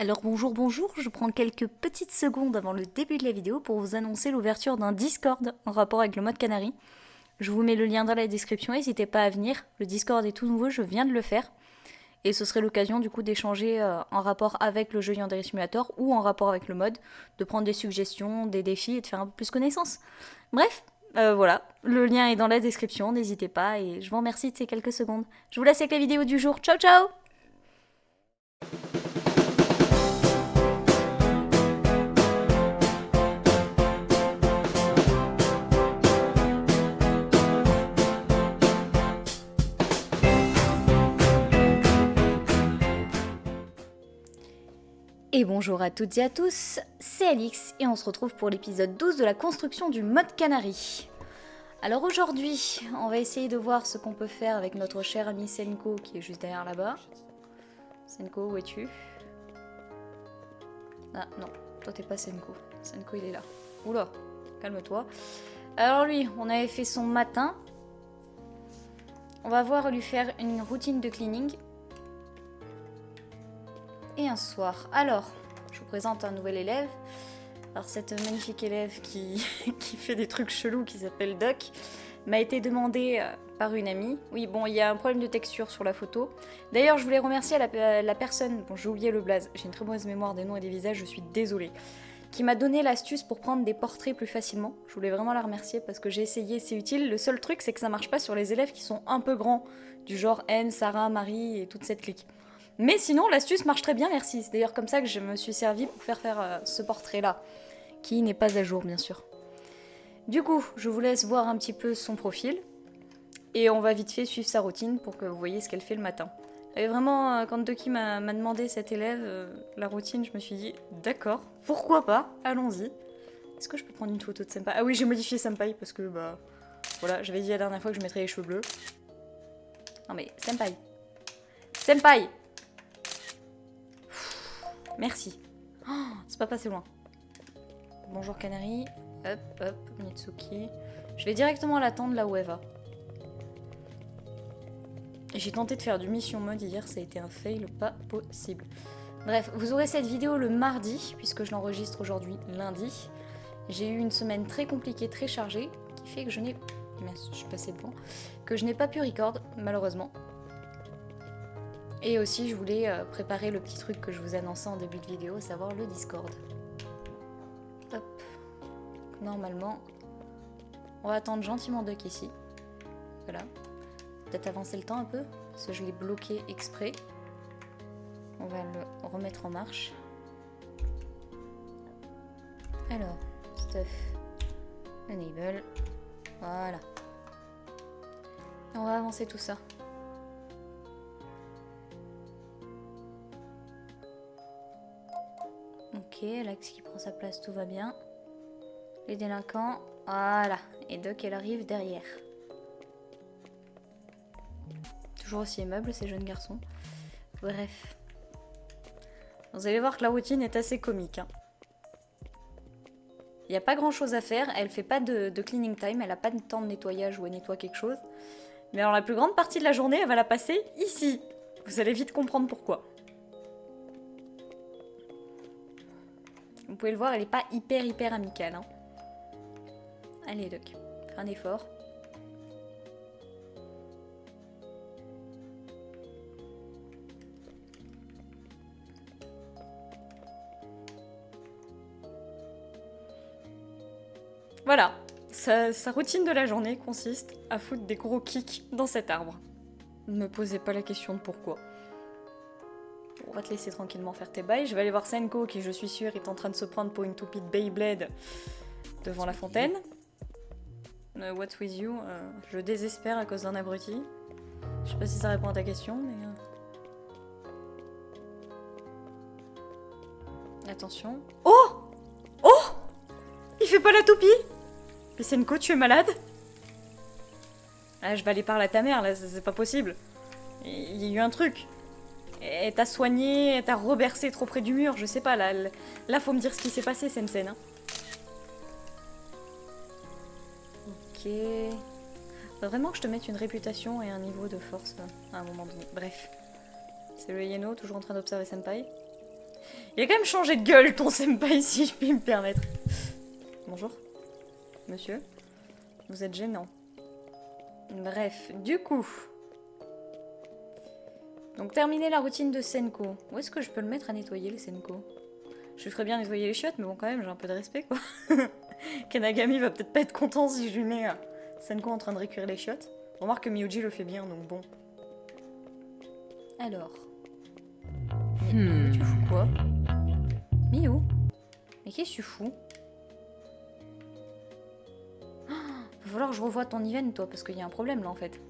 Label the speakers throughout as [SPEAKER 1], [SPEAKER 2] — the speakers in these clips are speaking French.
[SPEAKER 1] Alors bonjour, je prends quelques petites secondes avant le début de la vidéo pour vous annoncer l'ouverture d'un Discord en rapport avec le mode Canary. Je vous mets le lien dans la description, n'hésitez pas à venir. Le Discord est tout nouveau, je viens de le faire. Et ce serait l'occasion du coup d'échanger en rapport avec le jeu Yandere Simulator ou en rapport avec le mode, de prendre des suggestions, des défis et de faire un peu plus connaissance. Bref, voilà, le lien est dans la description, n'hésitez pas et je vous remercie de ces quelques secondes. Je vous laisse avec la vidéo du jour, ciao ciao. Et bonjour à toutes et à tous, c'est Alix et on se retrouve pour l'épisode 12 de la construction du mode Canary. Alors aujourd'hui, on va essayer de voir ce qu'on peut faire avec notre cher ami Senko qui est juste derrière là-bas. Senko, où es-tu? Ah non, toi t'es pas Senko. Senko il est là. Oula, calme-toi. Alors lui, on avait fait son matin. On va voir lui faire une routine de cleaning. Et un soir. Alors, je vous présente un nouvel élève. Alors cette magnifique élève qui fait des trucs chelous qui s'appelle Doc m'a été demandée par une amie. Oui, bon, il y a un problème de texture sur la photo. D'ailleurs, je voulais remercier la personne, bon j'ai oublié le blaze, j'ai une très mauvaise mémoire des noms et des visages, je suis désolée, qui m'a donné l'astuce pour prendre des portraits plus facilement. Je voulais vraiment la remercier parce que j'ai essayé, c'est utile. Le seul truc, c'est que ça marche pas sur les élèves qui sont un peu grands, du genre Anne, Sarah, Marie et toute cette clique. Mais sinon, l'astuce marche très bien, merci. C'est d'ailleurs comme ça que je me suis servi pour faire ce portrait-là, qui n'est pas à jour, bien sûr. Du coup, je vous laisse voir un petit peu son profil, et on va vite fait suivre sa routine pour que vous voyez ce qu'elle fait le matin. Et vraiment, quand Doki m'a demandé cet élève, la routine, je me suis dit, d'accord, pourquoi pas, allons-y. Est-ce que je peux prendre une photo de Senpai? Ah oui, j'ai modifié Senpai, parce que, bah, voilà, j'avais dit la dernière fois que je mettrais les cheveux bleus. Non mais, Senpai. Senpai! Merci. Oh, c'est pas passé loin. Bonjour Canary. Hop, Mitsuki. Je vais directement l'attendre là où elle va. J'ai tenté de faire du mission mode hier, ça a été un fail pas possible. Bref, vous aurez cette vidéo le mardi, puisque je l'enregistre aujourd'hui lundi. J'ai eu une semaine très compliquée, très chargée, qui fait que je n'ai... Mince, je suis passée devant. Que je n'ai pas pu record, malheureusement. Et aussi, je voulais préparer le petit truc que je vous annonçais en début de vidéo, à savoir le Discord. Hop. Normalement, on va attendre gentiment Duck ici. Voilà. Peut-être avancer le temps un peu, parce que je l'ai bloqué exprès. On va le remettre en marche. Alors, stuff, enable. Voilà. Et on va avancer tout ça. Ok, Alex qui prend sa place, tout va bien. Les délinquants, voilà. Et Doc, elle arrive derrière. Toujours aussi aimable, ces jeunes garçons. Bref. Vous allez voir que la routine est assez comique. Il n'y a pas grand chose à faire, elle fait pas de cleaning time, elle a pas de temps de nettoyage où elle nettoie quelque chose. Mais alors la plus grande partie de la journée, elle va la passer ici. Vous allez vite comprendre pourquoi. Vous pouvez le voir, elle est pas hyper amicale. Hein. Allez Doc, fais un effort. Voilà, sa routine de la journée consiste à foutre des gros kicks dans cet arbre. Ne me posez pas la question de pourquoi. On va te laisser tranquillement faire tes bails. Je vais aller voir Senko qui, je suis sûre, est en train de se prendre pour une toupie de Beyblade devant la fontaine. What's with you? Je désespère à cause d'un abruti. Je sais pas si ça répond à ta question, mais... Attention. Oh! Oh! Il fait pas la toupie! Mais Senko, tu es malade? Ah, je vais aller parler à ta mère, là, c'est pas possible. Il y a eu un truc. Elle t'a soigné, elle t'a rebercé trop près du mur, je sais pas, là faut me dire ce qui s'est passé, Sensen. Hein. Ok... Faudrait vraiment que je te mette une réputation et un niveau de force, à un moment donné. Bref. C'est le Yeno, toujours en train d'observer Senpai. Il a quand même changé de gueule ton senpai, si je puis me permettre. Bonjour. Monsieur. Vous êtes gênant. Bref, du coup... Donc terminer la routine de Senko. Où est-ce que je peux le mettre à nettoyer les Senko? Je lui ferais bien nettoyer les chiottes, mais bon quand même j'ai un peu de respect quoi. Kanagami va peut-être pas être content si je lui mets Senko en train de récurer les chiottes. Remarque que Miyuji le fait bien donc bon. Alors. Mais tu fous quoi? Miyu? Mais qu'est-ce que tu fous? Va falloir que je revoie ton event toi parce qu'il y a un problème là en fait.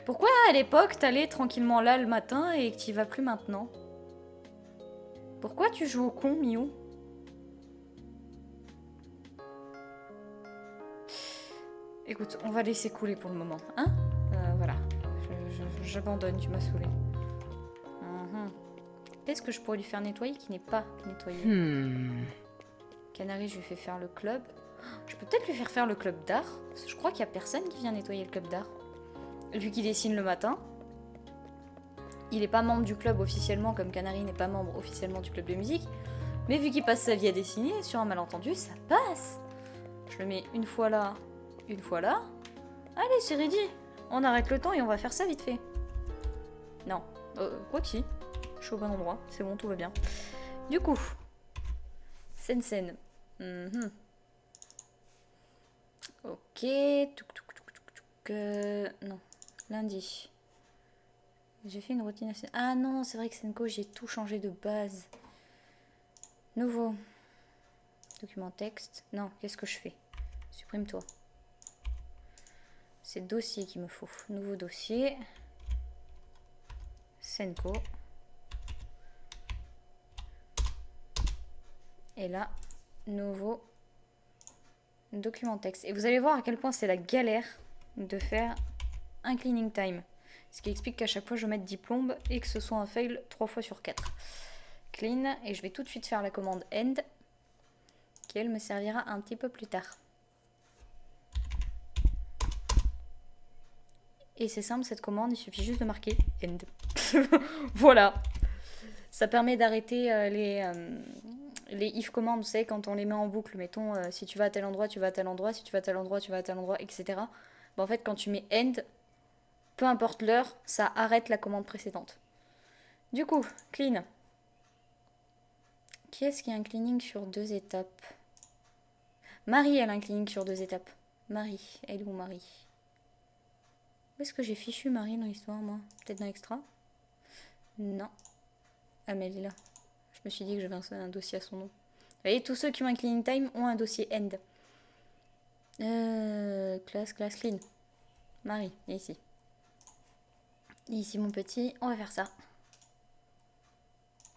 [SPEAKER 1] Pourquoi à l'époque t'allais tranquillement là le matin et que t'y vas plus maintenant? Pourquoi tu joues au con, Miou? Écoute, on va laisser couler pour le moment, hein? Voilà. J'abandonne, tu m'as saoulé. Qu'est-ce que je pourrais lui faire nettoyer qui n'est pas nettoyé? Canary, je lui fais faire le club. Je peux peut-être lui faire le club d'art. Parce que je crois qu'il n'y a personne qui vient nettoyer le club d'art. Vu qu'il dessine le matin. Il n'est pas membre du club officiellement, comme Canary n'est pas membre officiellement du club de musique. Mais vu qu'il passe sa vie à dessiner, sur un malentendu, ça passe. Je le mets une fois là, une fois là. Allez, c'est ready. On arrête le temps et on va faire ça vite fait. Non. Quoi que si. Je suis au bon endroit. C'est bon, tout va bien. Du coup. Sen. Ok. Non. Lundi. J'ai fait une routine assez... Ah non, c'est vrai que Senko, j'ai tout changé de base. Nouveau. Document texte. Non, qu'est-ce que je fais? Supprime-toi. C'est dossier qu'il me faut. Nouveau dossier. Senko. Et là, nouveau document texte. Et vous allez voir à quel point c'est la galère de faire un cleaning time. Ce qui explique qu'à chaque fois je mette 10 plombes et que ce soit un fail 3 fois sur 4. Clean, et je vais tout de suite faire la commande end, qui elle me servira un petit peu plus tard. Et c'est simple cette commande, il suffit juste de marquer end. Voilà. Ça permet d'arrêter les if commandes, vous savez, quand on les met en boucle, mettons si tu vas à tel endroit, tu vas à tel endroit, si tu vas à tel endroit, tu vas à tel endroit, etc. Bah, en fait, quand tu mets end, peu importe l'heure, ça arrête la commande précédente. Du coup, clean. Qui est-ce qui a un cleaning sur 2 étapes? Marie, elle a un cleaning sur 2 étapes. Marie, elle est où Marie? Où est-ce que j'ai fichu Marie dans l'histoire, moi? Peut-être dans l'extra? Non. Ah, mais elle est là. Je me suis dit que j'avais un dossier à son nom. Vous voyez, tous ceux qui ont un cleaning time ont un dossier end. Classe, clean. Marie, et ici. Et ici, mon petit, on va faire ça.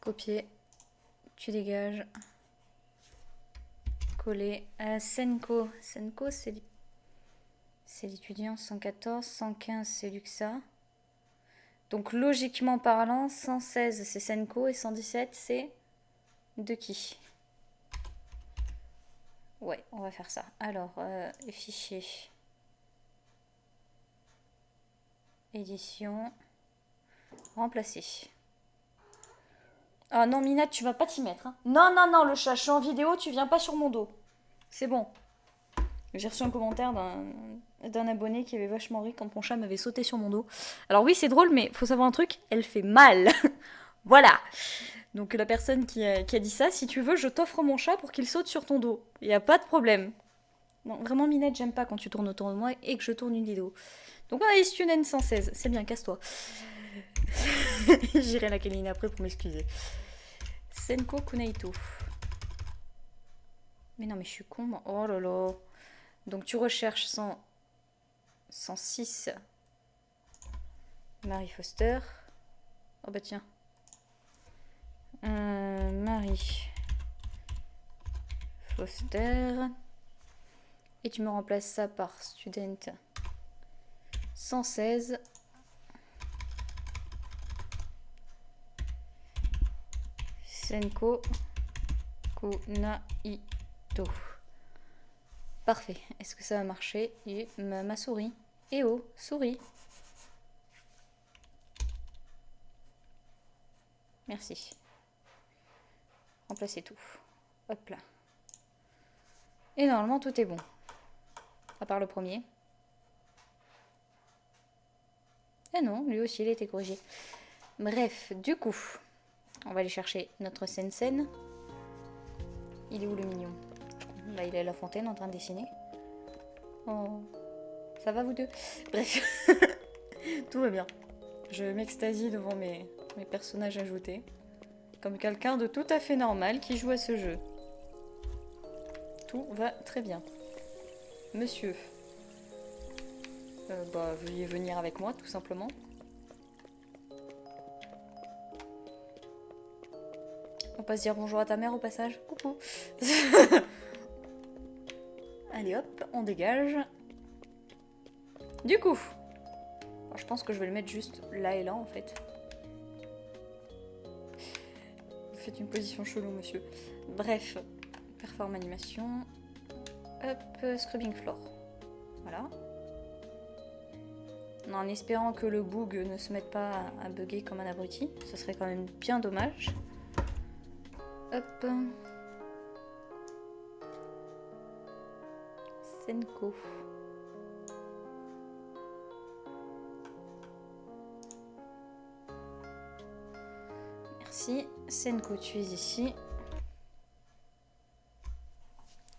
[SPEAKER 1] Copier. Tu dégages. Coller. Senko. Senko, c'est l'étudiant. 114, 115, c'est Luxa. Donc, logiquement parlant, 116, c'est Senko. Et 117, c'est de qui? Ouais, on va faire ça. Alors, fichier. Édition. Remplacer. Ah non, Minette, tu vas pas t'y mettre. Hein. Non, le chat, je suis en vidéo, tu viens pas sur mon dos. C'est bon. J'ai reçu un commentaire d'un abonné qui avait vachement ri quand mon chat m'avait sauté sur mon dos. Alors oui, c'est drôle, mais faut savoir un truc, elle fait mal. Voilà. Donc la personne qui a dit ça, si tu veux, je t'offre mon chat pour qu'il saute sur ton dos. Il n'y a pas de problème. Non, vraiment, Minette, j'aime pas quand tu tournes autour de moi et que je tourne une vidéo. Donc on a les Student 116. C'est bien, casse-toi. J'irai la câliner après pour m'excuser. Senko Kunaito. Mais non, mais je suis con, moi. Oh là là. Donc tu recherches 106 Marie Foster. Oh bah tiens. Marie Foster. Et tu me remplaces ça par student 116. Senko Kunaito. Parfait. Est-ce que ça va marcher? Et ma souris. Eh oh, souris. Merci. Remplacez tout. Hop là. Et normalement, tout est bon. À part le premier. Eh non, lui aussi, il a été corrigé. Bref, du coup, on va aller chercher notre Sensen. Il est où le mignon? Bah, il est à la fontaine en train de dessiner. Oh, ça va vous deux? Bref, tout va bien. Je m'extasie devant mes personnages ajoutés. Comme quelqu'un de tout à fait normal qui joue à ce jeu. Tout va très bien. Monsieur, veuillez venir avec moi, tout simplement. On va se dire bonjour à ta mère au passage. Coucou. Allez hop, on dégage. Du coup, je pense que je vais le mettre juste là et là en fait. Vous faites une position chelou, monsieur. Bref, perform animation. Hop, scrubbing floor. Voilà. En espérant que le bug ne se mette pas à bugger comme un abruti. Ce serait quand même bien dommage. Hop. Senko. Merci. Senko, tu es ici.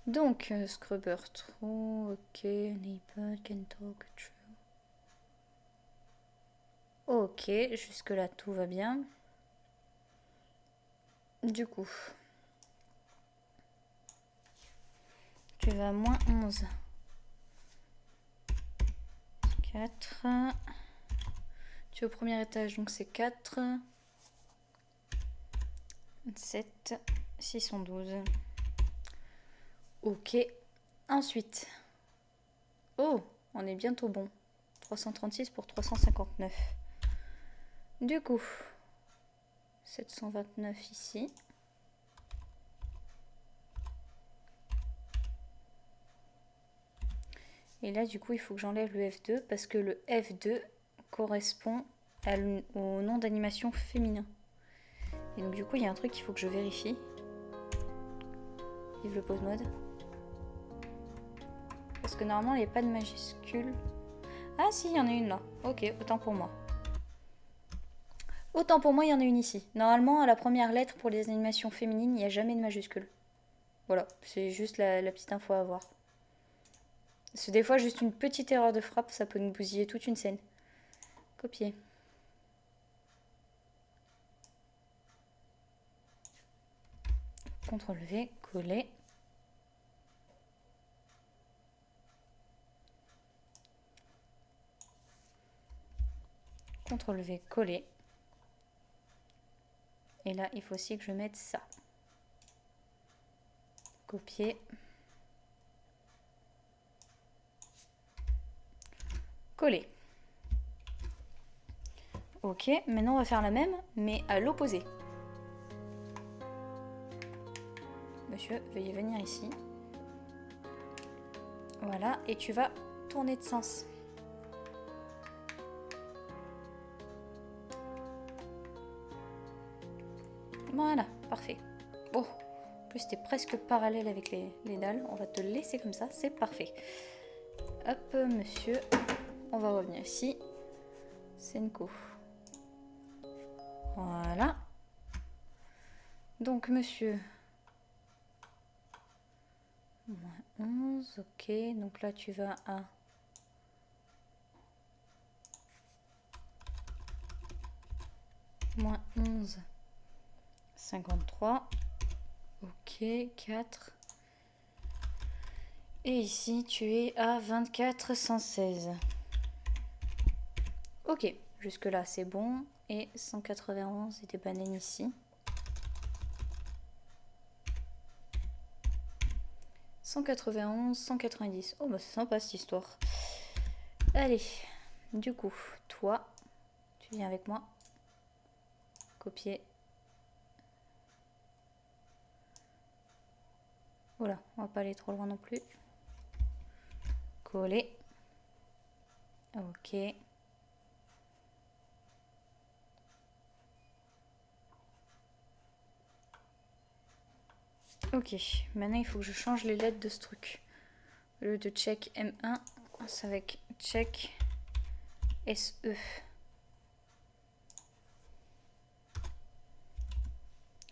[SPEAKER 1] Donc, Scrubber true, ok, neighbor can talk true. Ok, jusque là tout va bien. Du coup, tu vas à moins 11. 4. Tu es au premier étage, donc c'est 4. 7. 612. Ok. Ensuite. Oh, on est bientôt bon. 336 pour 359. Du coup, 729 ici. Et là, du coup, il faut que j'enlève le F2 parce que le F2 correspond au nom d'animation féminin. Et donc, du coup, il y a un truc qu'il faut que je vérifie. Vive le pause mode. Parce que normalement, il n'y a pas de majuscule. Ah si, il y en a une là. Ok, autant pour moi. Autant pour moi, il y en a une ici. Normalement, à la première lettre pour les animations féminines, il n'y a jamais de majuscule. Voilà, c'est juste la petite info à avoir. Parce que des fois, juste une petite erreur de frappe, ça peut nous bousiller toute une scène. Copier. CTRL-V, coller. CTRL-V, coller. Et là, il faut aussi que je mette ça. Copier. Coller. Ok, maintenant on va faire la même, mais à l'opposé. Monsieur, veuillez venir ici. Voilà, et tu vas tourner de sens. Voilà, parfait. Bon, en plus t'es presque parallèle avec les dalles. On va te laisser comme ça, c'est parfait. Hop, monsieur, on va revenir ici. Senko. Voilà. Donc, monsieur. Moins 11, ok. Donc là, tu vas à... Moins 11, 53. Ok, 4. Et ici, tu es à 24, 116. Ok, jusque là, c'est bon. Et 191 et des bananes ici. 191, 190. Oh, bah c'est sympa cette histoire. Allez, du coup, toi, tu viens avec moi. Copier. Voilà, on va pas aller trop loin non plus. Coller. Ok. Ok, maintenant il faut que je change les lettres de ce truc. Au lieu de check M1, c'est avec check SE.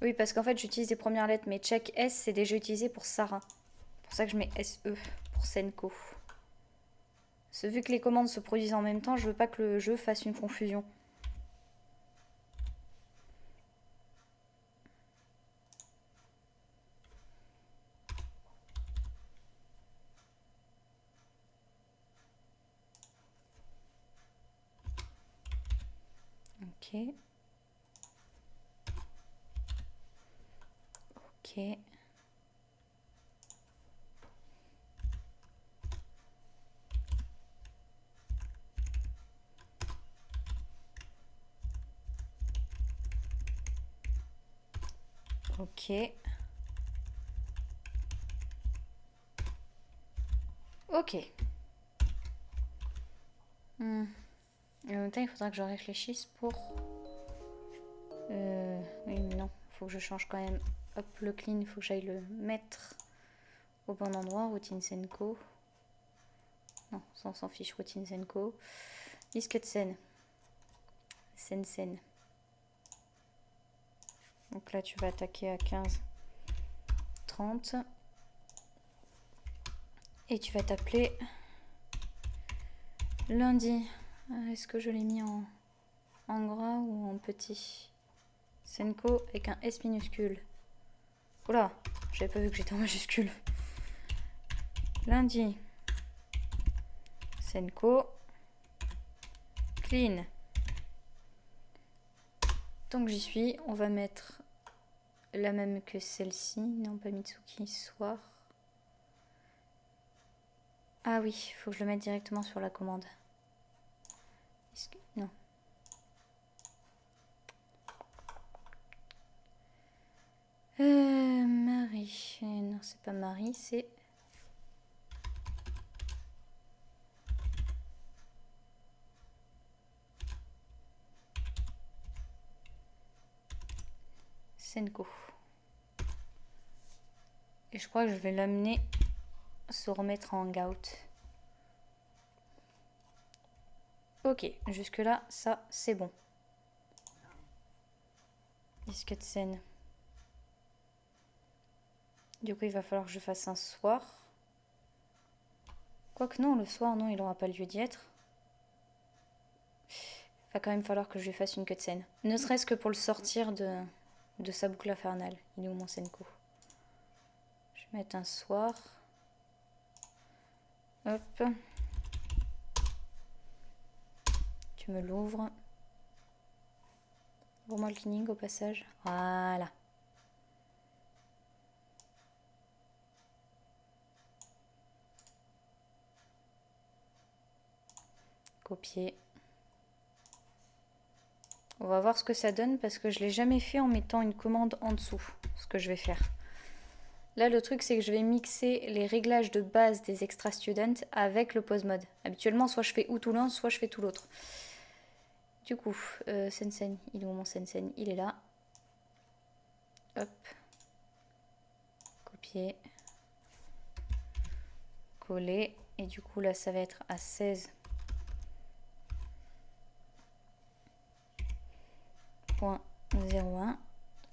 [SPEAKER 1] Oui, parce qu'en fait j'utilise les premières lettres, mais check S c'est déjà utilisé pour Sarah. C'est pour ça que je mets SE pour Senko. Vu que les commandes se produisent en même temps, je veux pas que le jeu fasse une confusion. Ok. Ok. Ok. Ok. Et en même temps, il faudra que je réfléchisse pour... Oui, mais non. Il faut que je change quand même. Hop, le clean, il faut que j'aille le mettre au bon endroit. Routine Senko. Non, ça on s'en fiche. Routine Senko. Disquette Sen. Sen. Donc là, tu vas attaquer à 15, 30. Et tu vas t'appeler lundi. Est-ce que je l'ai mis en gras ou en petit? Senko avec un S minuscule. Oula, j'avais pas vu que j'étais en majuscule. Lundi. Senko. Clean. Tant que j'y suis, on va mettre la même que celle-ci. Non, pas Mitsuki, soir. Ah oui, il faut que je le mette directement sur la commande. Non. Marie. Non, c'est pas Marie, c'est... Senko. Et je crois que je vais l'amener se remettre en hangout. Ok, jusque là, ça c'est bon. Disque de scène. Du coup, il va falloir que je fasse un soir. Quoique non, le soir, non, il n'aura pas lieu d'y être. Il va quand même falloir que je lui fasse une cutscene. Ne serait-ce que pour le sortir de sa boucle infernale. Il est où mon Senko? Je vais mettre un soir. Hop. Tu me l'ouvres. Ouvre-moi le cleaning au passage. Voilà. Copier. On va voir ce que ça donne parce que je ne l'ai jamais fait en mettant une commande en dessous. Ce que je vais faire. Là, le truc, c'est que je vais mixer les réglages de base des extra students avec le pause mode. Habituellement, soit je fais ou tout l'un, soit je fais tout l'autre. Du coup, Sensen, il est où mon Sensen? Il est là. Hop. Copier. Coller. Et du coup, là, ça va être à 16.01.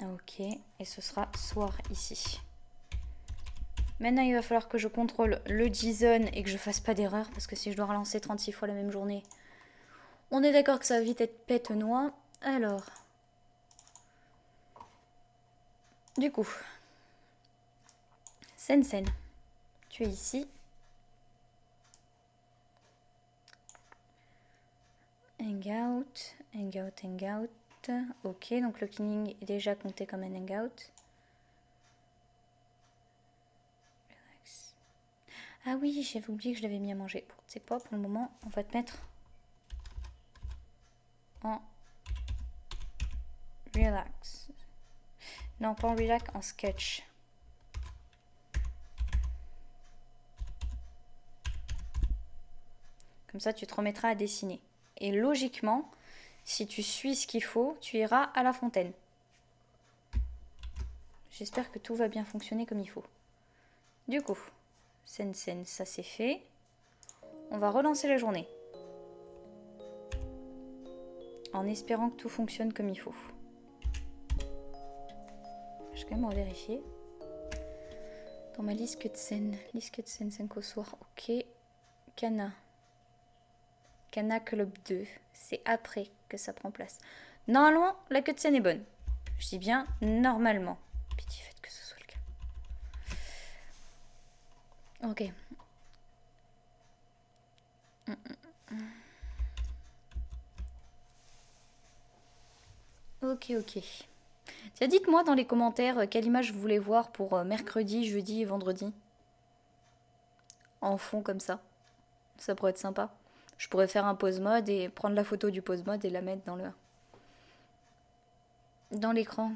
[SPEAKER 1] Ok. Et ce sera soir ici. Maintenant, il va falloir que je contrôle le JSON et que je fasse pas d'erreur. Parce que si je dois relancer 36 fois la même journée, on est d'accord que ça va vite être pète-noix. Alors. Du coup. Sensen. Tu es ici. Hangout. Ok, donc le cleaning est déjà compté comme un hangout. Ah oui, j'avais oublié que je l'avais mis à manger. Bon, c'est pas pour le moment, on va te mettre en relax. Non, pas en relax, en sketch. Comme ça, tu te remettras à dessiner. Et logiquement, si tu suis ce qu'il faut, tu iras à la fontaine. J'espère que tout va bien fonctionner comme il faut. Du coup, Sen, ça c'est fait. On va relancer la journée. En espérant que tout fonctionne comme il faut. Je vais quand même revérifier. Dans ma liste cutscene. Liste cutscene Senko soir. Ok. Kana. Kana Club 2. C'est après que ça prend place. Normalement, la cutscene est bonne. Je dis bien normalement. Pitié, faites que ce soit le cas. Ok. Ok. Tiens, dites-moi dans les commentaires quelle image vous voulez voir pour mercredi, jeudi et vendredi. En fond comme ça. Ça pourrait être sympa. Je pourrais faire un pause mode et prendre la photo du pause mode et la mettre dans l'écran.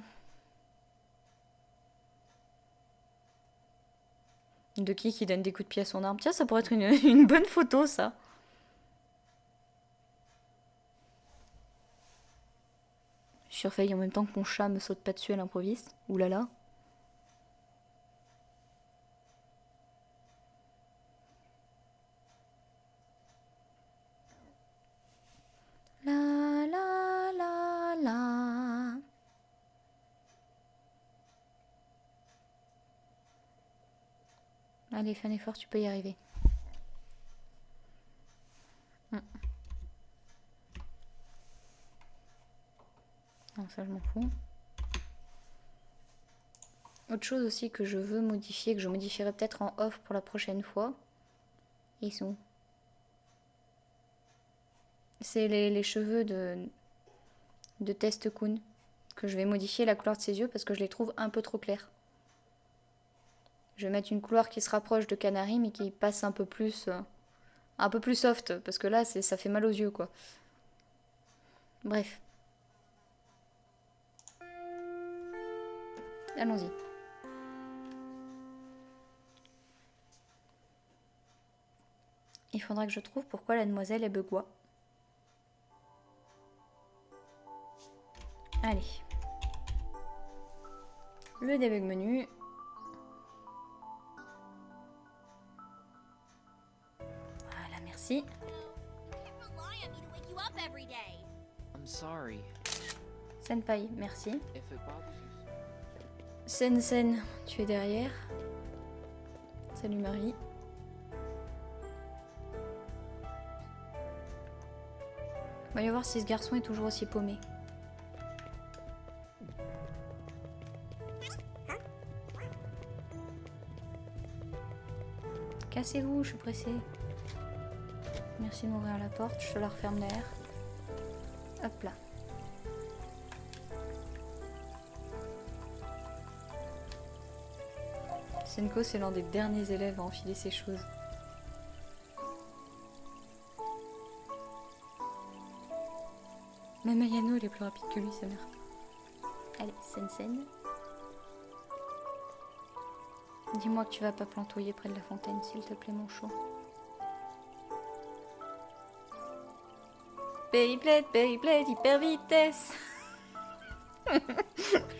[SPEAKER 1] De qui donne des coups de pied à son arme. Tiens, ça pourrait être une bonne photo, ça. Je surveille en même temps que mon chat me saute pas dessus à l'improviste. Ouh là là. La la la la. Allez, fais un effort, tu peux y arriver. Non, ça je m'en fous. Autre chose aussi que je veux modifier, que je modifierai peut-être en off pour la prochaine fois. Ils sont où? C'est les cheveux de Test Kun. Que je vais modifier la couleur de ses yeux parce que je les trouve un peu trop clairs. Je vais mettre une couleur qui se rapproche de Canary mais qui passe un peu plus soft parce que là ça fait mal aux yeux quoi. Bref. Allons-y. Il faudra que je trouve pourquoi la demoiselle est begois. Allez. Le debug menu. Voilà, merci. Senpai, merci. Sen, tu es derrière. Salut Marie. Voyons voir si ce garçon est toujours aussi paumé. Cassez-vous, je suis pressée. Merci de m'ouvrir la porte, je te la referme derrière. Hop là. Senko, c'est l'un des derniers élèves à enfiler ces choses. Même Ayano, il est plus rapide que lui, sa mère. Allez, Sen. Dis-moi que tu vas pas plantouiller près de la fontaine, s'il te plaît, mon chou. Beyblade, hyper vitesse.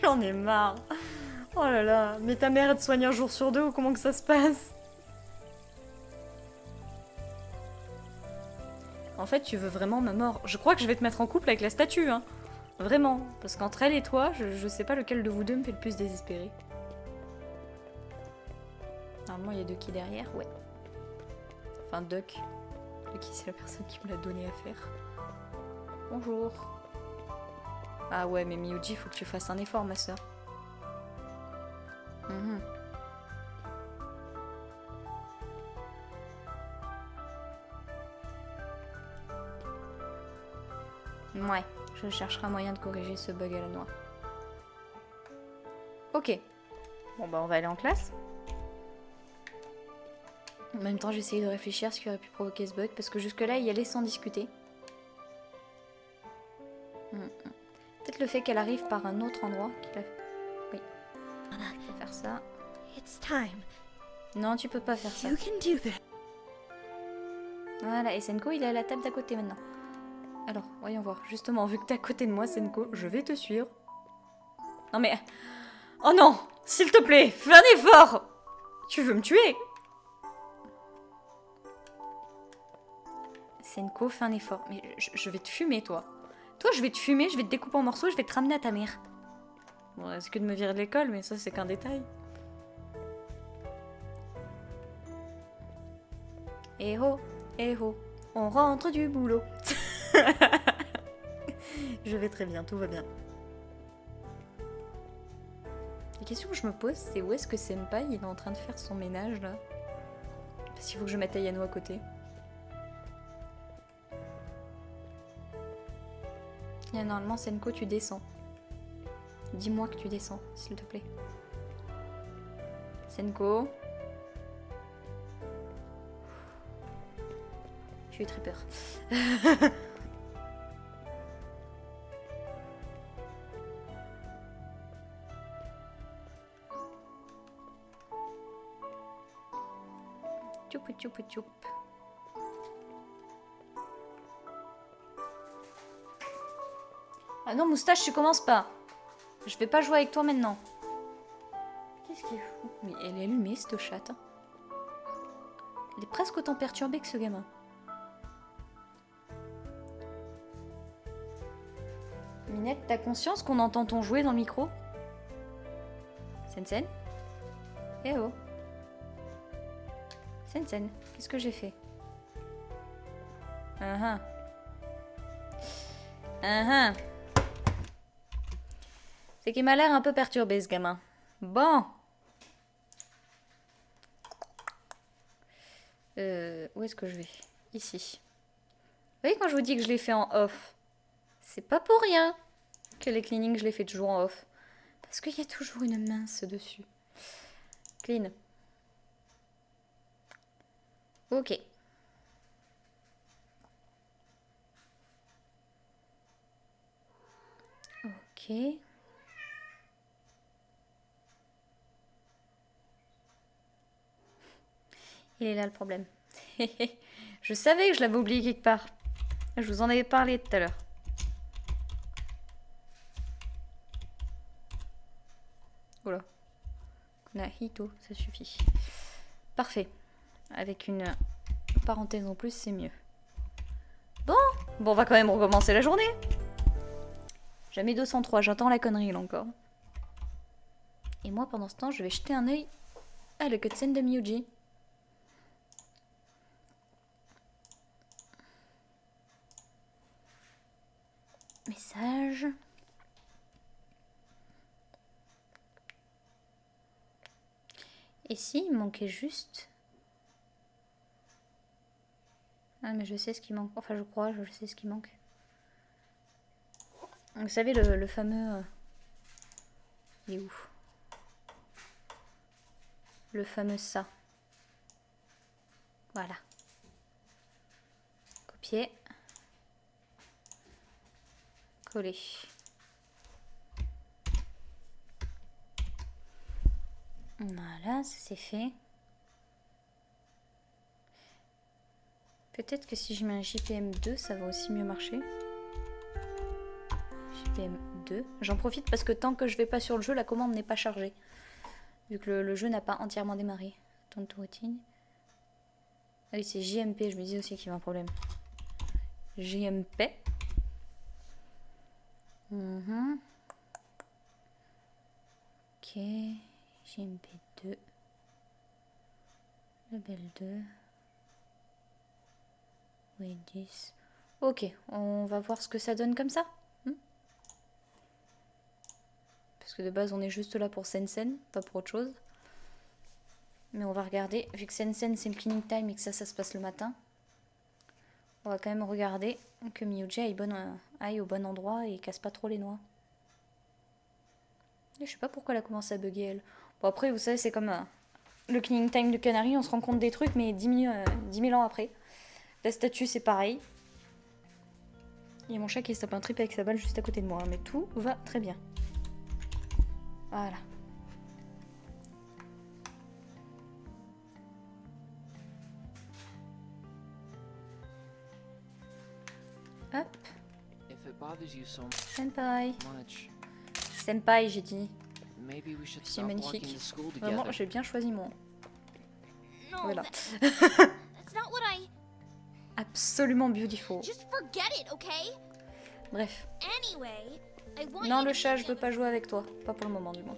[SPEAKER 1] J'en ai marre. Oh là là, mais ta mère elle te soigne un jour sur deux ou comment que ça se passe? En fait, tu veux vraiment ma mort. Je crois que je vais te mettre en couple avec la statue, hein. Vraiment. Parce qu'entre elle et toi, je sais pas lequel de vous deux me fait le plus désespérer. Normalement, il y a Ducky derrière, ouais. Enfin, Duck. Ducky, c'est la personne qui me l'a donné à faire. Bonjour. Ah ouais, mais Miyuji, faut que tu fasses un effort, ma soeur. Ouais, je chercherai un moyen de corriger ce bug à la noix. Ok. Bon bah on va aller en classe. En même temps j'essaye de réfléchir à ce qui aurait pu provoquer ce bug parce que jusque là il y allait sans discuter. Peut-être le fait qu'elle arrive par un autre endroit qu'il a... Oui. Je peux faire ça. Non, tu peux pas faire ça. Voilà, et Senko il est à la table d'à côté maintenant. Alors, voyons voir. Justement, vu que t'es à côté de moi, Senko, je vais te suivre. Non mais... Oh non! S'il te plaît, fais un effort. Tu veux me tuer? Senko, fais un effort. Mais je vais te fumer, toi. Toi, je vais te fumer, je vais te découper en morceaux, je vais te ramener à ta mère. Bon, c'est que de me virer de l'école, mais ça, c'est qu'un détail. Eh oh, on rentre du boulot. Je vais très bien, tout va bien. La question que je me pose, c'est où est-ce que Senpai il est en train de faire son ménage là? Parce qu'il faut que je mette Ayano à côté. Et normalement, Senko, tu descends. Dis-moi que tu descends, s'il te plaît. Senko. J'ai eu très peur. Tchoup tchoup tchoup. Ah non, moustache, tu commences pas. Je vais pas jouer avec toi maintenant. Qu'est-ce qu'il fout? Mais elle est allumée, cette chatte. Elle est presque autant perturbée que ce gamin. Minette, t'as conscience qu'on entend ton jouet dans le micro? Sensen? Eh oh. Sensen, qu'est-ce que j'ai fait? C'est qu'il m'a l'air un peu perturbé, ce gamin. Bon. Où est-ce que je vais? Ici. Vous voyez quand je vous dis que je l'ai fait en off, c'est pas pour rien que les cleanings, je les fais toujours en off. Parce qu'il y a toujours une mince dessus. Clean. Ok. Ok. Il est là le problème. Je savais que je l'avais oublié quelque part. Je vous en avais parlé tout à l'heure. Oula. Nahito, ça suffit. Parfait. Avec une parenthèse en plus, c'est mieux. Bon, on va quand même recommencer la journée. Jamais 203, j'attends la connerie là encore. Et moi, pendant ce temps, je vais jeter un œil à le cutscene de Miyuji. Message. Et si, il manquait juste... Ah, mais je sais ce qui manque. Enfin, je crois, je sais ce qui manque. Vous savez, le fameux... Il est où? Le fameux ça. Voilà. Copier. Coller. Voilà, ça c'est fait. Peut-être que si je mets un JPM2, ça va aussi mieux marcher. JPM2. J'en profite parce que tant que je vais pas sur le jeu, la commande n'est pas chargée. Vu que le jeu n'a pas entièrement démarré. Attends, routine. Ah oui, c'est JMP, je me dis aussi qu'il y a un problème. JMP. Ok. JMP2. Level 2. Oui, 10. Ok, on va voir ce que ça donne comme ça. Parce que de base, on est juste là pour Sensen, pas pour autre chose. Mais on va regarder, vu que Sensen c'est le cleaning time et que ça se passe le matin. On va quand même regarder que Miyuji aille au bon endroit et casse pas trop les noix. Et je sais pas pourquoi elle a commencé à bugger elle. Bon après, vous savez, c'est comme le cleaning time de Canary, on se rend compte des trucs, mais 10 000 ans après. La statue, c'est pareil. Il y a mon chat qui se tape un trip avec sa balle juste à côté de moi, mais tout va très bien. Voilà. Hop. Senpai. Senpai, j'ai dit.
[SPEAKER 2] Maybe we should
[SPEAKER 1] C'est
[SPEAKER 2] stop walking
[SPEAKER 1] magnifique.
[SPEAKER 2] to school
[SPEAKER 1] Vraiment,
[SPEAKER 2] together.
[SPEAKER 1] j'ai bien choisi mon...
[SPEAKER 3] No,
[SPEAKER 1] Voilà.
[SPEAKER 3] that's not what I...
[SPEAKER 1] Absolument beautiful.
[SPEAKER 3] Just forget it, okay?
[SPEAKER 1] Bref.
[SPEAKER 3] Anyway, I want
[SPEAKER 1] Non,
[SPEAKER 3] you
[SPEAKER 1] le
[SPEAKER 3] to
[SPEAKER 1] chat,
[SPEAKER 3] meet
[SPEAKER 1] je veux
[SPEAKER 3] them.
[SPEAKER 1] pas jouer avec toi. Pas pour le moment, du moins.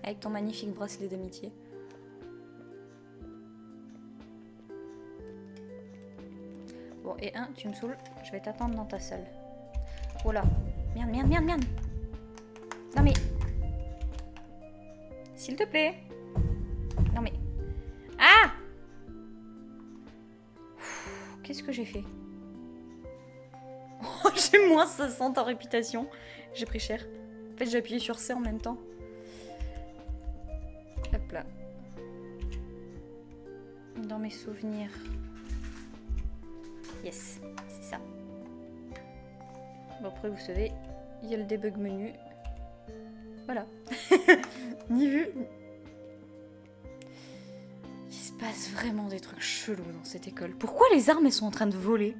[SPEAKER 1] Avec ton magnifique bracelet d'amitié. Bon, et tu me saoules. Je vais t'attendre dans ta salle. Oh là. Merde, merde, merde, merde. Non mais... S'il te plaît. Non mais... Ah! Qu'est-ce que j'ai fait? Oh, j'ai moins 60 en réputation. J'ai pris cher. En fait, j'ai appuyé sur C en même temps. Hop là. Dans mes souvenirs. Yes, c'est ça. Bon, après, vous savez, il y a le debug menu. Voilà. Ni vu. Il se passe vraiment des trucs chelous dans cette école. Pourquoi les armes, elles sont en train de voler?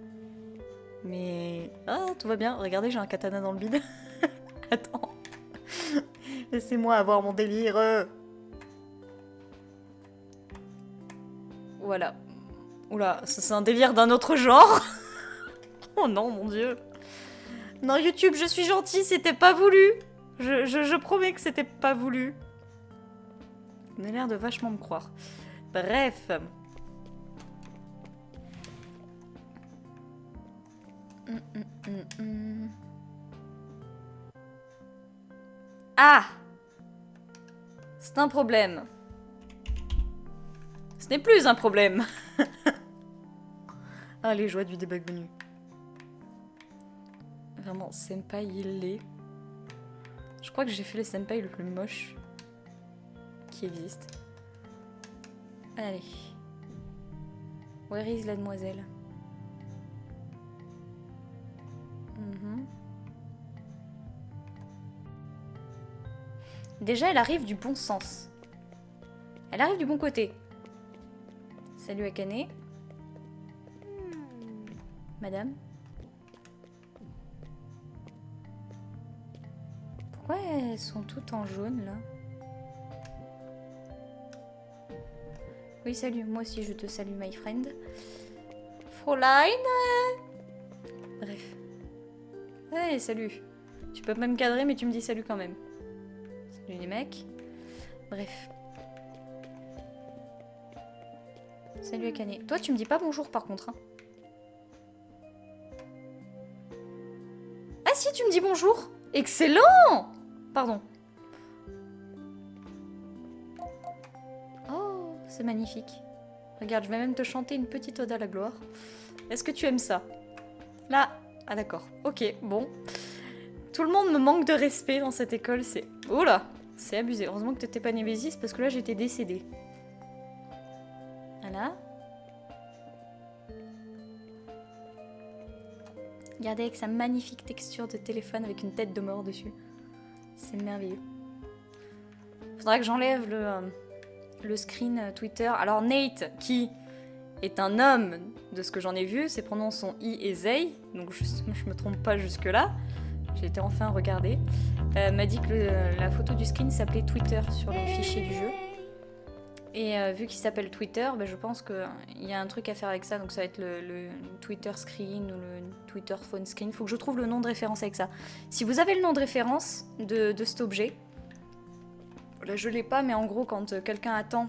[SPEAKER 1] Mais... Ah, tout va bien. Regardez, j'ai un katana dans le bide. Attends. Laissez-moi avoir mon délire. Voilà. Oula, ça c'est un délire d'un autre genre. Oh non, mon dieu. Non, YouTube, je suis gentille, c'était pas voulu. Je promets que c'était pas voulu. On a l'air de vachement me croire. Bref. Ah! C'est un problème. Ce n'est plus un problème. Ah, les joies du debug menu. Vraiment, senpai, il l'est. Je crois que j'ai fait le senpai le plus moche qui existe. Allez. Where is la demoiselle? Déjà, elle arrive du bon sens. Elle arrive du bon côté. Salut Akane. Madame. Pourquoi elles sont toutes en jaune là? Oui, salut, moi aussi je te salue, my friend. Fräulein. Bref. Hey, salut. Tu peux pas me cadrer, mais tu me dis salut quand même. Salut les mecs. Bref. Salut Akane. Toi, tu me dis pas bonjour par contre. Hein. Ah si, tu me dis bonjour. Excellent. Pardon. Oh, c'est magnifique. Regarde, je vais même te chanter une petite ode à la gloire. Est-ce que tu aimes ça? Là. Ah d'accord. Ok, bon. Tout le monde me manque de respect dans cette école, c'est... Oh là, c'est abusé. Heureusement que t'étais pas Némésis, parce que là, j'étais décédée. Voilà. Regardez avec sa magnifique texture de téléphone avec une tête de mort dessus. C'est merveilleux. Faudra que j'enlève le screen Twitter. Alors Nate, qui est un homme de ce que j'en ai vu, ses pronoms sont I et Zay, donc je me trompe pas jusque là. J'ai été enfin regardée. M'a dit que la photo du screen s'appelait Twitter sur le fichier du jeu. Et vu qu'il s'appelle Twitter, bah, je pense qu'il y a un truc à faire avec ça. Donc ça va être le Twitter screen ou le Twitter phone screen. Faut que je trouve le nom de référence avec ça. Si vous avez le nom de référence de cet objet, là je l'ai pas, mais en gros quand quelqu'un attend,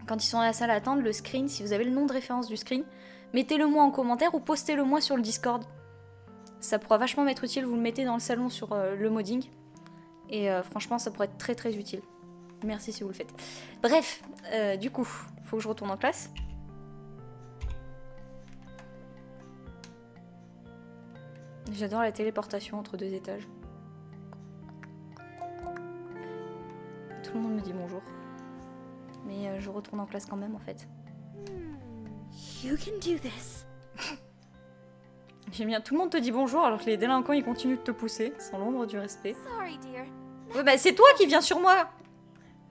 [SPEAKER 1] quand ils sont à la salle à attendre, le screen, si vous avez le nom de référence du screen, mettez-le moi en commentaire ou postez-le moi sur le Discord. Ça pourra vachement m'être utile, vous le mettez dans le salon sur le modding. Et franchement, ça pourrait être très très utile. Merci si vous le faites. Bref, du coup, faut que je retourne en classe. J'adore la téléportation entre deux étages. Tout le monde me dit bonjour. Mais je retourne en classe quand même en fait.
[SPEAKER 3] You can do this.
[SPEAKER 1] J'aime bien, tout le monde te dit bonjour alors que les délinquants ils continuent de te pousser, sans l'ombre du respect.
[SPEAKER 3] Sorry, dear.
[SPEAKER 1] Ouais bah c'est toi qui viens sur moi.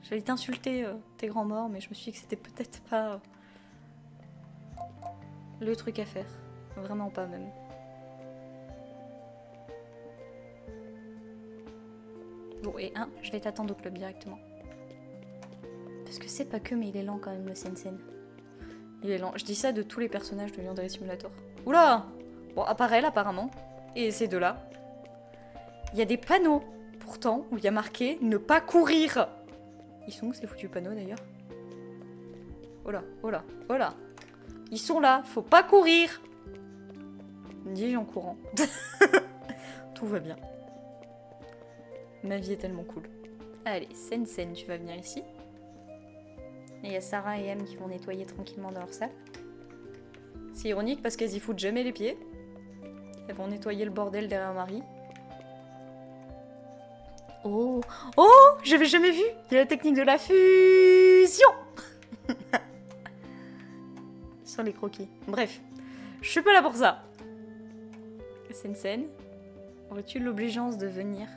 [SPEAKER 1] J'allais t'insulter, t'es grand mort, mais je me suis dit que c'était peut-être pas le truc à faire. Vraiment pas même. Bon, et je vais t'attendre au club directement. Parce que c'est pas que, mais il est lent quand même, le Sensen. Il est lent. Je dis ça de tous les personnages de Yandere Simulator. Oula! Bon, à part elle, apparemment. Et ces deux-là. Il y a des panneaux, pourtant, où il y a marqué « Ne pas courir ». Ils sont où ces foutus panneaux, d'ailleurs? Oh là, oh là, oh là. Ils sont là, faut pas courir. Dis-je en courant. Tout va bien. Ma vie est tellement cool. Allez, Sensen, tu vas venir ici. Et il y a Sarah et M qui vont nettoyer tranquillement dans leur salle. C'est ironique parce qu'elles y foutent jamais les pieds. Elles vont nettoyer le bordel derrière Marie. Oh, oh, j'avais jamais vu. Il y a la technique de la fusion. Sur les croquis. Bref, je suis pas là pour ça. Sensen, aurais-tu l'obligeance de venir?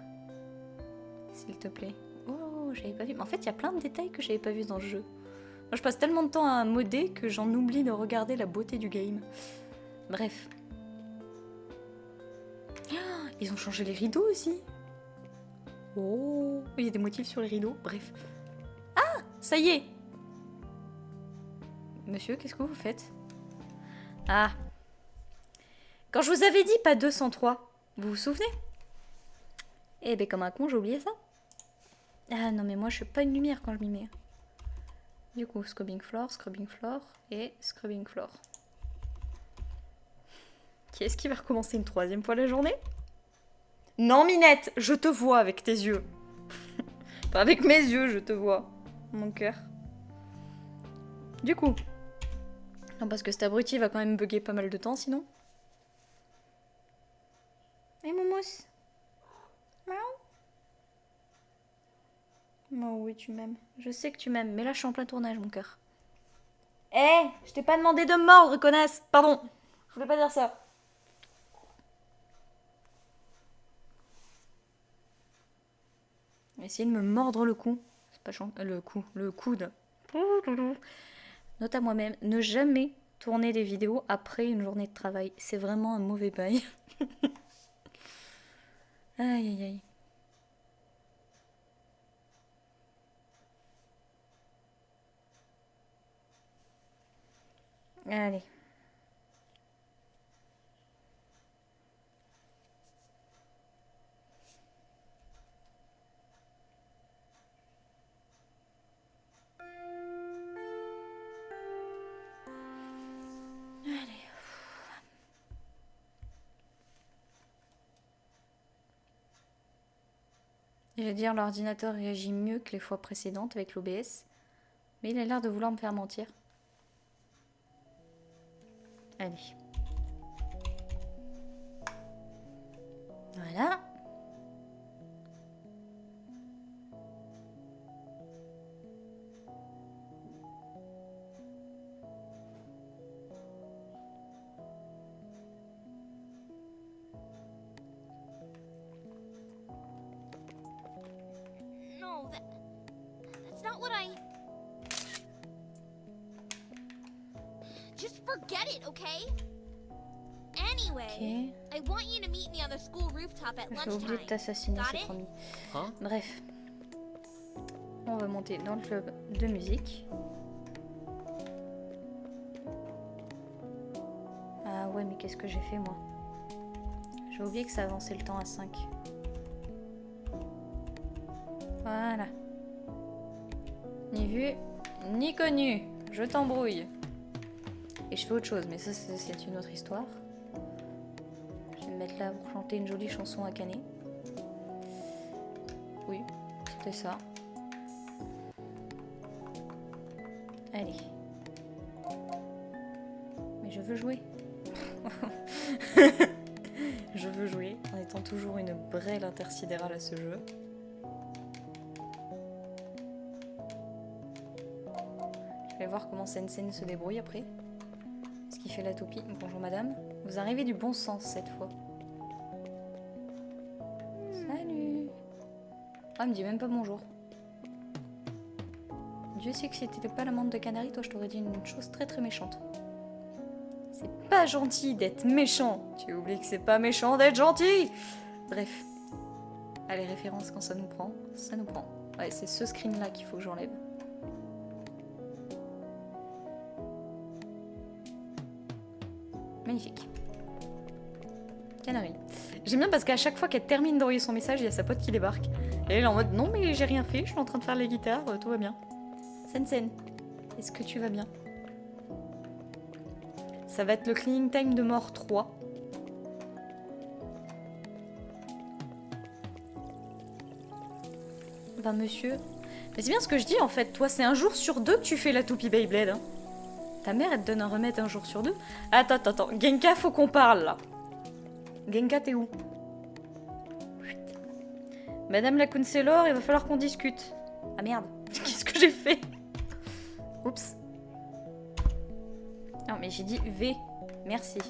[SPEAKER 1] S'il te plaît. Oh, j'avais pas vu. Mais en fait, il y a plein de détails que j'avais pas vu dans le jeu. Moi, je passe tellement de temps à modder que j'en oublie de regarder la beauté du game. Bref. Ah, ils ont changé les rideaux aussi. Oh, il y a des motifs sur les rideaux. Bref. Ah, ça y est. Monsieur, qu'est-ce que vous faites? Ah. Quand je vous avais dit pas 203, vous vous souvenez? Eh ben comme un con, j'ai oublié ça. Ah non mais moi je fais pas une lumière quand je m'y mets. Du coup, scrubbing floor et scrubbing floor. Qui est-ce qui va recommencer une troisième fois la journée? Non Minette, je te vois avec tes yeux. Pas avec mes yeux, je te vois. Mon cœur. Du coup. Non parce que cet abruti va quand même bugger pas mal de temps sinon. Et Moumous? Oh oui, tu m'aimes. Je sais que tu m'aimes, mais là je suis en plein tournage, mon cœur. Eh, je t'ai pas demandé de me mordre, connasse. Pardon, je voulais pas dire ça. Essayez de me mordre le cou. C'est pas le coude. Note à moi-même, ne jamais tourner des vidéos après une journée de travail. C'est vraiment un mauvais bail. Aïe aïe aïe. Allez. Je vais dire, l'ordinateur réagit mieux que les fois précédentes avec l'OBS, mais il a l'air de vouloir me faire mentir. Allez. Voilà.
[SPEAKER 3] No, that's not what I... Just forget it, okay? Anyway, I want you to meet me on the school rooftop at
[SPEAKER 1] J'ai oublié de
[SPEAKER 3] lunchtime.
[SPEAKER 1] t'assassiner,
[SPEAKER 3] Got
[SPEAKER 1] c'est
[SPEAKER 3] it?
[SPEAKER 1] promis.
[SPEAKER 2] Hein?
[SPEAKER 1] Bref. On va monter dans le club de musique. Ah ouais, mais qu'est-ce que j'ai fait, moi? J'ai oublié que ça avançait le temps à 5. Voilà. Ni vu, ni connu. Je t'embrouille. Et je fais autre chose, mais ça, c'est une autre histoire. Je vais me mettre là pour chanter une jolie chanson à Canet. Oui, c'était ça. Allez. Mais je veux jouer. Je veux jouer, en étant toujours une brêle intersidérale à ce jeu. Je vais voir comment Sensen se débrouille après. Est-ce qu'il fait la toupie? Bonjour madame. Vous arrivez du bon sens cette fois. Salut. Ah, elle me dit même pas bonjour. Dieu sait que si t'étais pas l'amante de Canary, toi je t'aurais dit une chose très très méchante. C'est pas gentil d'être méchant. Tu oublies que c'est pas méchant d'être gentil. Bref. Ah, les références, quand ça nous prend, ça nous prend. Ouais, c'est ce screen-là qu'il faut que j'enlève. Magnifique. Canary. J'aime bien parce qu'à chaque fois qu'elle termine d'envoyer son message, il y a sa pote qui débarque. Et elle est en mode non mais j'ai rien fait, je suis en train de faire les guitares, tout va bien. Sensen, est-ce que tu vas bien? Ça va être le cleaning time de mort 3. Ben monsieur... Mais c'est bien ce que je dis en fait, toi c'est un jour sur 2 que tu fais la toupie Beyblade. Hein. Ta mère elle te donne un remède un jour sur 2. Attends. Genka faut qu'on parle là. Genka t'es où? Madame la counselor, il va falloir qu'on discute. Ah merde, qu'est-ce que j'ai fait? Oups. Non mais j'ai dit V, merci.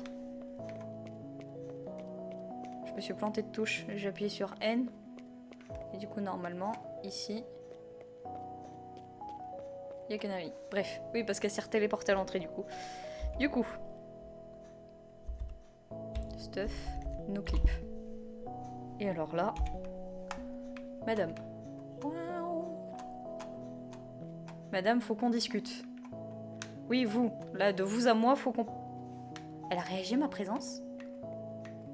[SPEAKER 1] Je me suis plantée de touche, j'ai appuyé sur N. Et du coup normalement, ici... il y a Canary. Bref, oui parce qu'elle s'est retéléportée à l'entrée du coup. Stuff, no clip. Et alors là... Madame. Madame, faut qu'on discute. Oui, vous. Là, de vous à moi, faut qu'on... Elle a réagi à ma présence?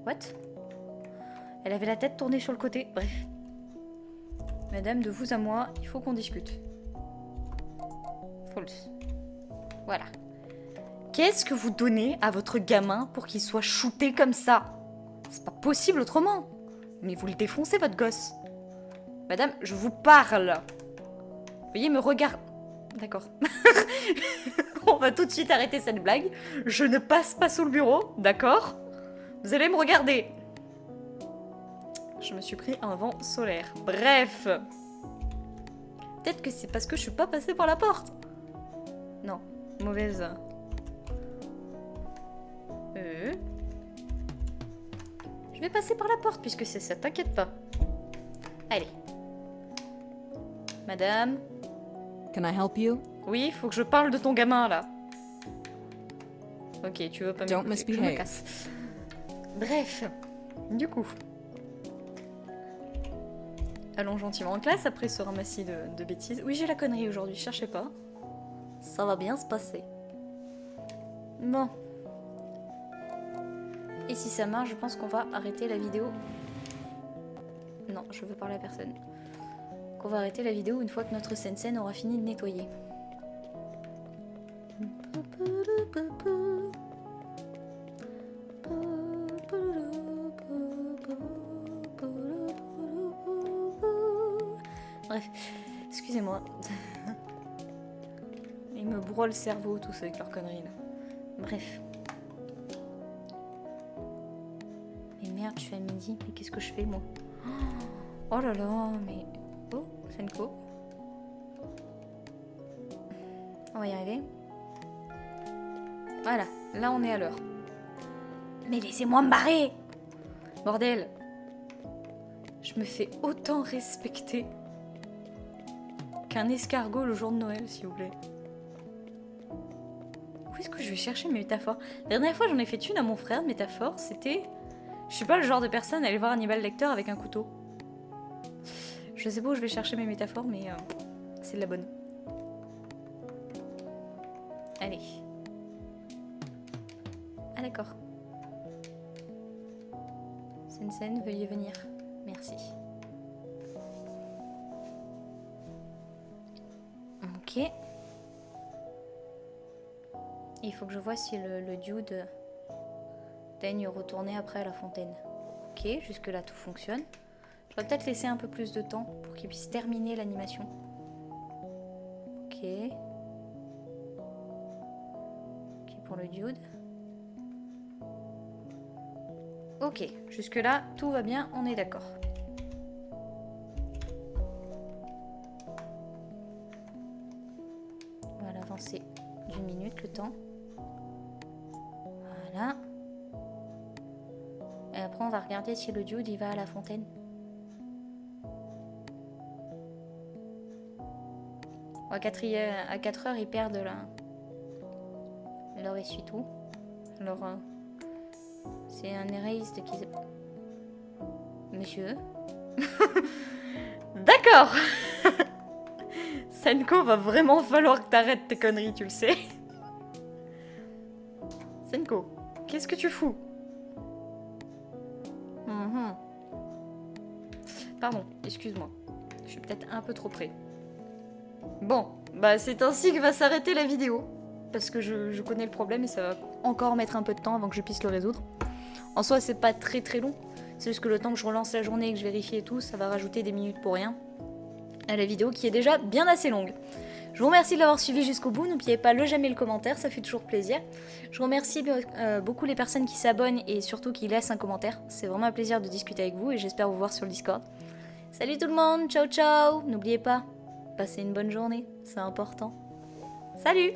[SPEAKER 1] What? Elle avait la tête tournée sur le côté. Bref. Madame, de vous à moi, il faut qu'on discute. False. Voilà. Qu'est-ce que vous donnez à votre gamin pour qu'il soit shooté comme ça? C'est pas possible autrement. Mais vous le défoncez, votre gosse. Madame, je vous parle. Veuillez me regarder. D'accord. On va tout de suite arrêter cette blague. Je ne passe pas sous le bureau, d'accord? Vous allez me regarder. Je me suis pris un vent solaire. Bref. Peut-être que c'est parce que je suis pas passée par la porte. Non, mauvaise. Je vais passer par la porte puisque c'est ça, t'inquiète pas. Allez. Madame.
[SPEAKER 2] Can I help you?
[SPEAKER 1] Oui, faut que je parle de ton gamin là. Ok, tu veux pas
[SPEAKER 2] Don't
[SPEAKER 1] m'écouter, je me casse. Bref, du coup. Allons gentiment en classe après ce ramassis de bêtises. Oui, j'ai la connerie aujourd'hui, cherchez pas. Ça va bien se passer. Bon. Et si ça marche, je pense qu'on va arrêter la vidéo. Non, je veux parler à personne. Qu'on va arrêter la vidéo une fois que notre Sensen aura fini de nettoyer. Bref, excusez-moi. Ils me broient le cerveau tous avec leurs conneries là. Bref. Mais merde, je suis à midi. Mais qu'est-ce que je fais moi? Oh là là, mais... Oh, Senko. On va y arriver. Voilà, là on est à l'heure. Mais laissez-moi me barrer! Bordel! Je me fais autant respecter qu'un escargot le jour de Noël, s'il vous plaît. Où est-ce que je vais chercher mes métaphores? La dernière fois, j'en ai fait une à mon frère, métaphore, c'était... Je suis pas le genre de personne à aller voir Hannibal Lecter avec un couteau. Je sais pas où je vais chercher mes métaphores, mais c'est de la bonne. Allez. Ah d'accord. Sensen, veuillez venir. Merci. Ok. Il faut que je vois si le dude daigne retourner après à la fontaine. Ok, jusque là tout fonctionne. Je vais peut-être laisser un peu plus de temps pour qu'il puisse terminer l'animation. Ok. Ok pour le dude. Ok, jusque là tout va bien, on est d'accord. On va l'avancer d'une minute le temps. Voilà. Et après on va regarder si le dude il va à la fontaine. À 4 heures, ils perdent leur essuie-tout. C'est un erased qui... Monsieur, D'accord. Senko, va vraiment falloir que t'arrêtes tes conneries, tu le sais. Senko, qu'est-ce que tu fous? Pardon, excuse-moi. Je suis peut-être un peu trop près. Bon, bah c'est ainsi que va s'arrêter la vidéo. Parce que je connais le problème et ça va encore mettre un peu de temps avant que je puisse le résoudre. En soi, c'est pas très très long. C'est juste que le temps que je relance la journée et que je vérifie et tout, ça va rajouter des minutes pour rien à la vidéo qui est déjà bien assez longue. Je vous remercie de l'avoir suivi jusqu'au bout. N'oubliez pas le j'aime et le commentaire, ça fait toujours plaisir. Je remercie beaucoup les personnes qui s'abonnent et surtout qui laissent un commentaire. C'est vraiment un plaisir de discuter avec vous et j'espère vous voir sur le Discord. Salut tout le monde, ciao ciao. N'oubliez pas, passez une bonne journée, c'est important. Salut!